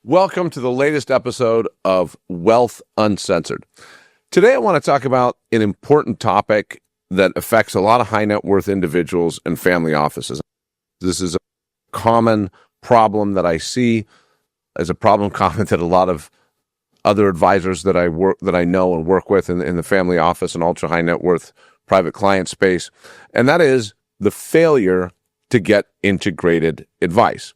Welcome to the latest episode of Wealth Uncensored. Today I want to talk about an important topic that affects a lot of high net worth individuals and family offices. This is a common problem that I see as a problem common that a lot of other advisors that I know and work with in the family office and ultra high net worth private client space, and that is the failure to get integrated advice.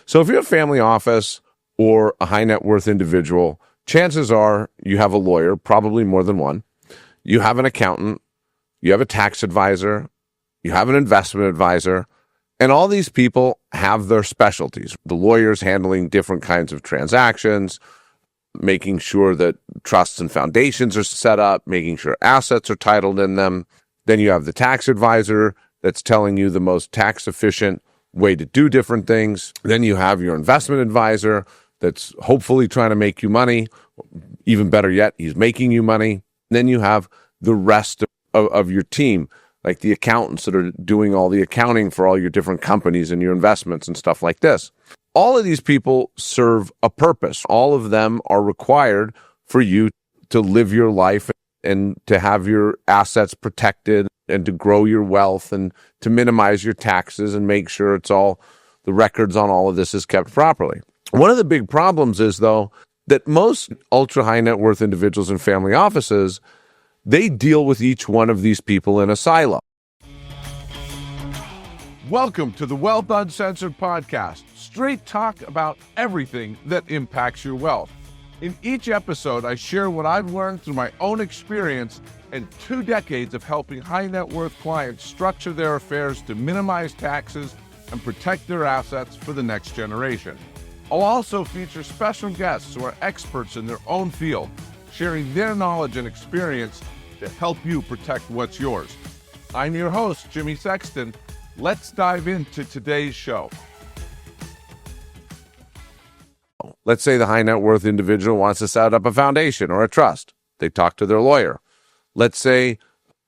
So if you're a family office or a high net worth individual, chances are you have a lawyer, probably more than one. You have an accountant, you have a tax advisor, you have an investment advisor, and all these people have their specialties. The lawyer's handling different kinds of transactions, making sure that trusts and foundations are set up, making sure assets are titled in them. Then you have the tax advisor that's telling you the most tax efficient way to do different things. Then you have your investment advisor that's hopefully trying to make you money. Even better yet, he's making you money. Then you have the rest of your team, like the accountants that are doing all the accounting for all your different companies and your investments and stuff like this. All of these people serve a purpose. All of them are required for you to live your life and to have your assets protected and to grow your wealth and to minimize your taxes and make sure the records on all of this is kept properly. One of the big problems is, though, that most ultra high net worth individuals and family offices, they deal with each one of these people in a silo. Welcome to the Wealth Uncensored podcast, straight talk about everything that impacts your wealth. In each episode, I share what I've learned through my own experience and 2 decades of helping high net worth clients structure their affairs to minimize taxes and protect their assets for the next generation. I'll also feature special guests who are experts in their own field, sharing their knowledge and experience to help you protect what's yours. I'm your host, Jimmy Sexton. Let's dive into today's show. Let's say the high net worth individual wants to set up a foundation or a trust. They talk to their lawyer. Let's say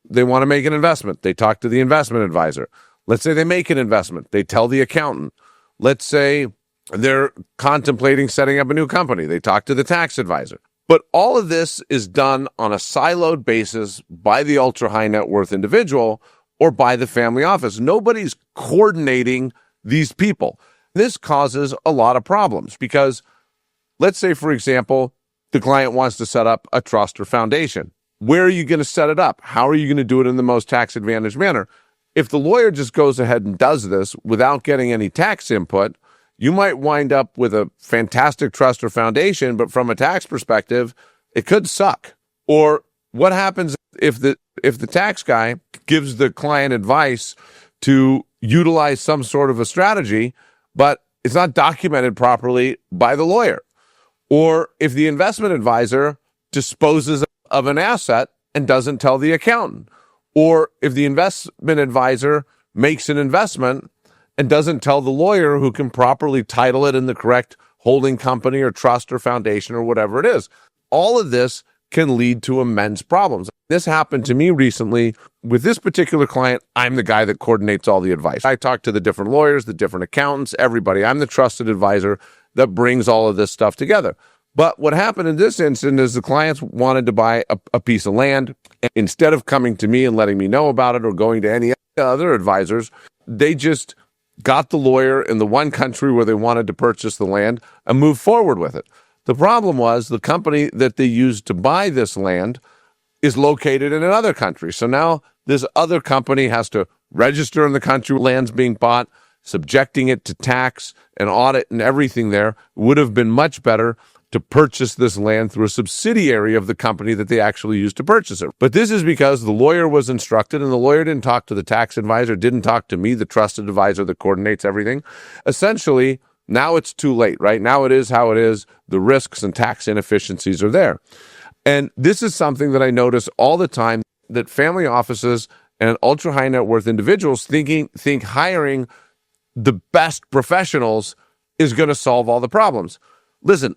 they want to make an investment. They talk to the investment advisor. Let's say they make an investment. They tell the accountant. Let's say they're contemplating setting up a new company. They talk to the tax advisor. But all of this is done on a siloed basis by the ultra high net worth individual or by the family office. Nobody's coordinating these people. This causes a lot of problems because let's say, for example, the client wants to set up a trust or foundation. Where are you going to set it up? How are you going to do it in the most tax advantaged manner? If the lawyer just goes ahead and does this without getting any tax input, you might wind up with a fantastic trust or foundation, but from a tax perspective, it could suck. Or what happens if the tax guy gives the client advice to utilize some sort of a strategy, but it's not documented properly by the lawyer? Or if the investment advisor disposes of an asset and doesn't tell the accountant? Or if the investment advisor makes an investment and doesn't tell the lawyer who can properly title it in the correct holding company or trust or foundation or whatever it is. All of this can lead to immense problems. This happened to me recently with this particular client. I'm the guy that coordinates all the advice. I talk to the different lawyers, the different accountants, everybody. I'm the trusted advisor that brings all of this stuff together. But what happened in this instance is the clients wanted to buy a piece of land. And instead of coming to me and letting me know about it or going to any other advisors, they just got the lawyer in the one country where they wanted to purchase the land and move forward with it. The problem was the company that they used to buy this land is located in another country. So now this other company has to register in the country where land's being bought, subjecting it to tax and audit and everything there. It would have been much better to purchase this land through a subsidiary of the company that they actually used to purchase it. But this is because the lawyer was instructed, and the lawyer didn't talk to the tax advisor, didn't talk to me, the trusted advisor that coordinates everything. Essentially, now it's too late, right? Now it is how it is. The risks and tax inefficiencies are there. And this is something that I notice all the time, that family offices and ultra high net worth individuals think hiring the best professionals is going to solve all the problems. Listen,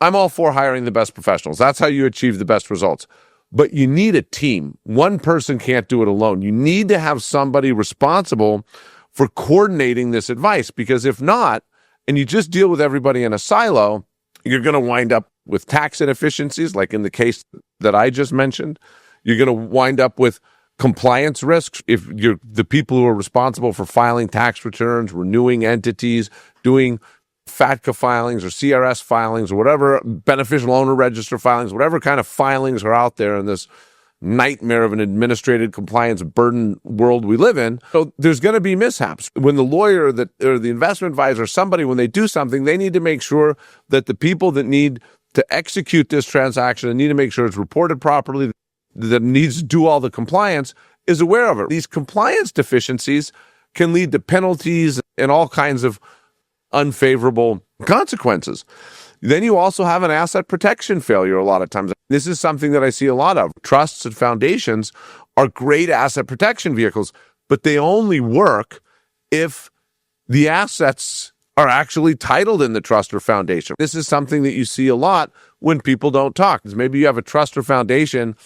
I'm all for hiring the best professionals. That's how you achieve the best results. But you need a team. One person can't do it alone. You need to have somebody responsible for coordinating this advice, because if not, and you just deal with everybody in a silo, You're going to wind up with tax inefficiencies, like in the case that I just mentioned. You're going to wind up with compliance risks if you're the people who are responsible for filing tax returns, renewing entities, doing FATCA filings or CRS filings or whatever, beneficial owner register filings, whatever kind of filings are out there in this nightmare of an administrative compliance burden world we live in. So there's going to be mishaps. When the lawyer or the investment advisor, somebody, when they do something, they need to make sure that the people that need to execute this transaction and need to make sure it's reported properly, that needs to do all the compliance, is aware of it. These compliance deficiencies can lead to penalties and all kinds of unfavorable consequences. Then you also have an asset protection failure a lot of times. This is something that I see a lot of. Trusts and foundations are great asset protection vehicles, but they only work if the assets are actually titled in the trust or foundation. This is something that you see a lot when people don't talk. Maybe you have a trust or foundation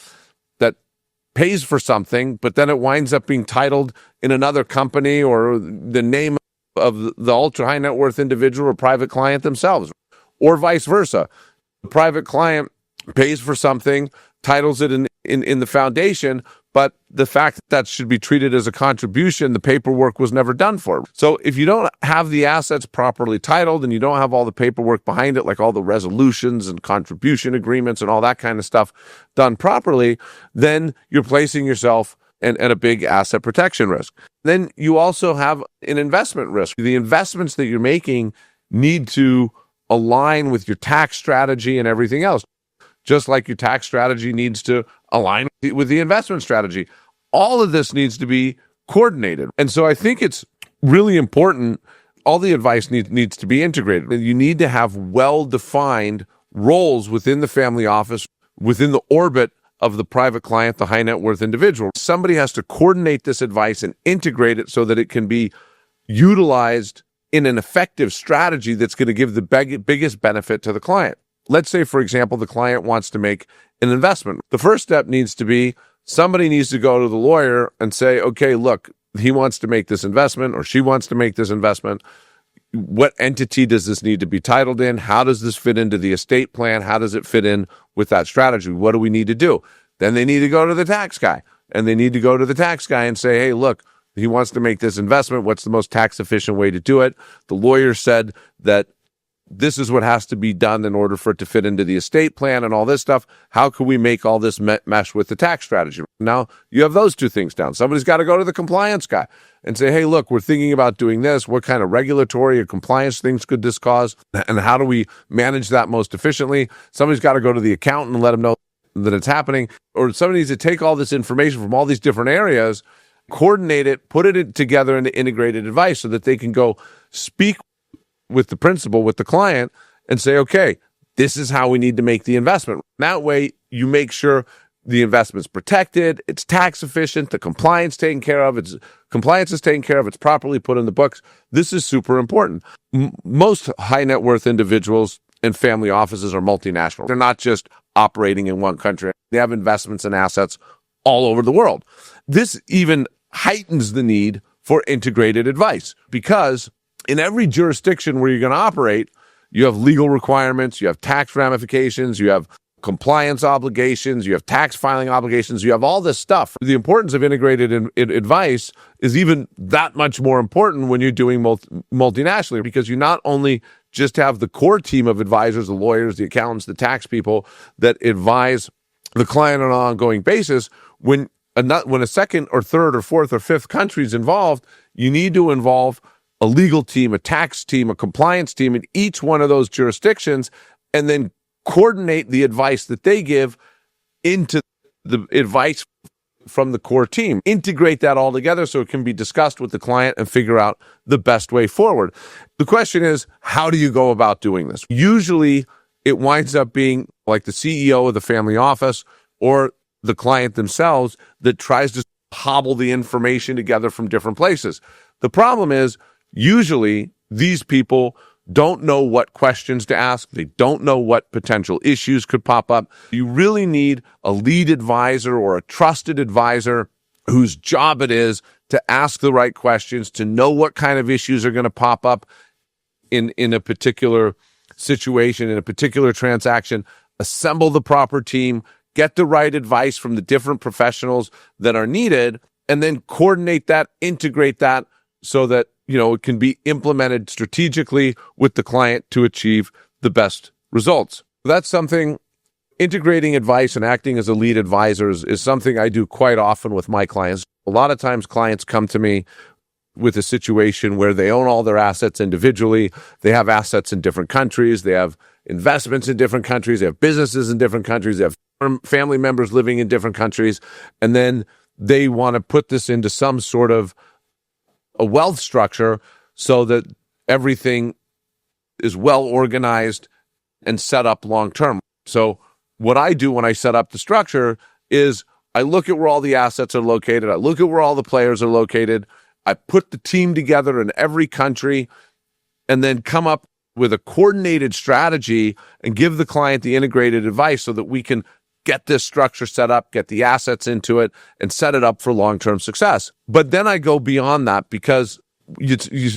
that pays for something, but then it winds up being titled in another company or the name of the ultra high net worth individual or private client themselves, or vice versa. The private client pays for something, titles it in the foundation, but the fact that should be treated as a contribution, the paperwork was never done for. So if you don't have the assets properly titled and you don't have all the paperwork behind it, like all the resolutions and contribution agreements and all that kind of stuff done properly, then you're placing yourself at a big asset protection risk. Then you also have an investment risk. The investments that you're making need to align with your tax strategy and everything else, just like your tax strategy needs to align with the investment strategy. All of this needs to be coordinated. And so I think it's really important. All the advice needs to be integrated. You need to have well-defined roles within the family office, within the orbit of the private client, the high net worth individual. Somebody has to coordinate this advice and integrate it so that it can be utilized in an effective strategy that's going to give the biggest benefit to the client. Let's say, for example, the client wants to make an investment. The first step needs to be somebody needs to go to the lawyer and say, okay, look, he wants to make this investment or she wants to make this investment. What entity does this need to be titled in? How does this fit into the estate plan? How does it fit in with that strategy? What do we need to do? Then they need to go to the tax guy, and they need to go to the tax guy and say, hey, look, he wants to make this investment. What's the most tax efficient way to do it? The lawyer said that this is what has to be done in order for it to fit into the estate plan and all this stuff. How can we make all this mesh with the tax strategy? Now, you have those two things down. Somebody's got to go to the compliance guy and say, hey, look, we're thinking about doing this. What kind of regulatory or compliance things could this cause? And how do we manage that most efficiently? Somebody's got to go to the accountant and let them know that it's happening. Or somebody needs to take all this information from all these different areas, coordinate it, put it together into integrated advice so that they can go speak with the principal, with the client, and say, okay, this is how we need to make the investment. That way, you make sure the investment's protected, it's tax efficient, the compliance taken care of, compliance is taken care of, it's properly put in the books. This is super important. Most high net worth individuals and family offices are multinational. They're not just operating in one country. They have investments and assets all over the world. This even heightens the need for integrated advice because in every jurisdiction where you're going to operate, you have legal requirements, you have tax ramifications, you have compliance obligations, you have tax filing obligations, you have all this stuff. The importance of integrated advice is even that much more important when you're doing multinationally because you not only just have the core team of advisors, the lawyers, the accountants, the tax people that advise the client on an ongoing basis. When a second or third or fourth or fifth country is involved, you need to involve a legal team, a tax team, a compliance team in each one of those jurisdictions, and then coordinate the advice that they give into the advice from the core team. Integrate that all together so it can be discussed with the client and figure out the best way forward. The question is, how do you go about doing this? Usually, it winds up being like the CEO of the family office or the client themselves that tries to hobble the information together from different places. The problem is, usually, these people don't know what questions to ask. They don't know what potential issues could pop up. You really need a lead advisor or a trusted advisor whose job it is to ask the right questions, to know what kind of issues are going to pop up in a particular situation, in a particular transaction, assemble the proper team, get the right advice from the different professionals that are needed, and then coordinate that, integrate that so that, it can be implemented strategically with the client to achieve the best results. That's something. Integrating advice and acting as a lead advisor is something I do quite often with my clients. A lot of times clients come to me with a situation where they own all their assets individually. They have assets in different countries. They have investments in different countries. They have businesses in different countries. They have family members living in different countries. And then they want to put this into some sort of a wealth structure so that everything is well organized and set up long term. So what I do when I set up the structure is I look at where all the assets are located. I look at where all the players are located. I put the team together in every country and then come up with a coordinated strategy and give the client the integrated advice so that we can get this structure set up, get the assets into it, and set it up for long-term success. But then I go beyond that because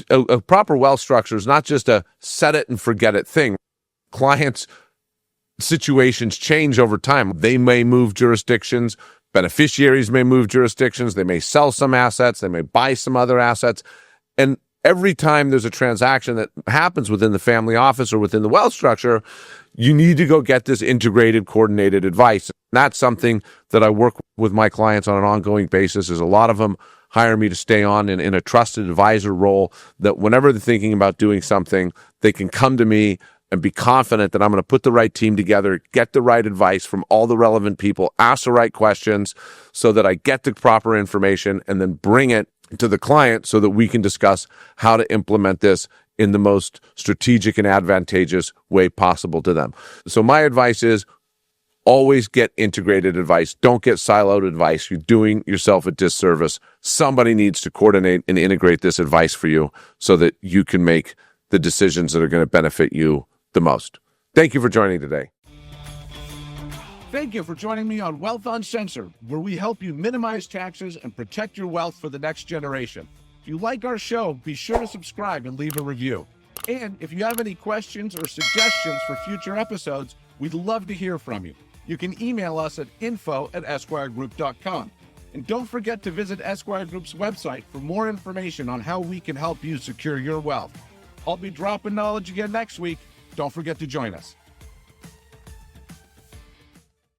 a proper wealth structure is not just a set it and forget it thing. Clients' situations change over time. They may move jurisdictions. Beneficiaries may move jurisdictions. They may sell some assets. They may buy some other assets. And every time there's a transaction that happens within the family office or within the wealth structure, you need to go get this integrated, coordinated advice. And that's something that I work with my clients on an ongoing basis. Is a lot of them hire me to stay on in a trusted advisor role, that whenever they're thinking about doing something, they can come to me and be confident that I'm going to put the right team together, get the right advice from all the relevant people, ask the right questions so that I get the proper information and then bring it to the client so that we can discuss how to implement this in the most strategic and advantageous way possible to them. So my advice is always get integrated advice. Don't get siloed advice. You're doing yourself a disservice. Somebody needs to coordinate and integrate this advice for you so that you can make the decisions that are going to benefit you the most. Thank you for joining today. Thank you for joining me on Wealth Uncensored, where we help you minimize taxes and protect your wealth for the next generation. If you like our show, be sure to subscribe and leave a review. And if you have any questions or suggestions for future episodes, we'd love to hear from you. You can email us at info@esquiregroup.com. And don't forget to visit Esquire Group's website for more information on how we can help you secure your wealth. I'll be dropping knowledge again next week. Don't forget to join us.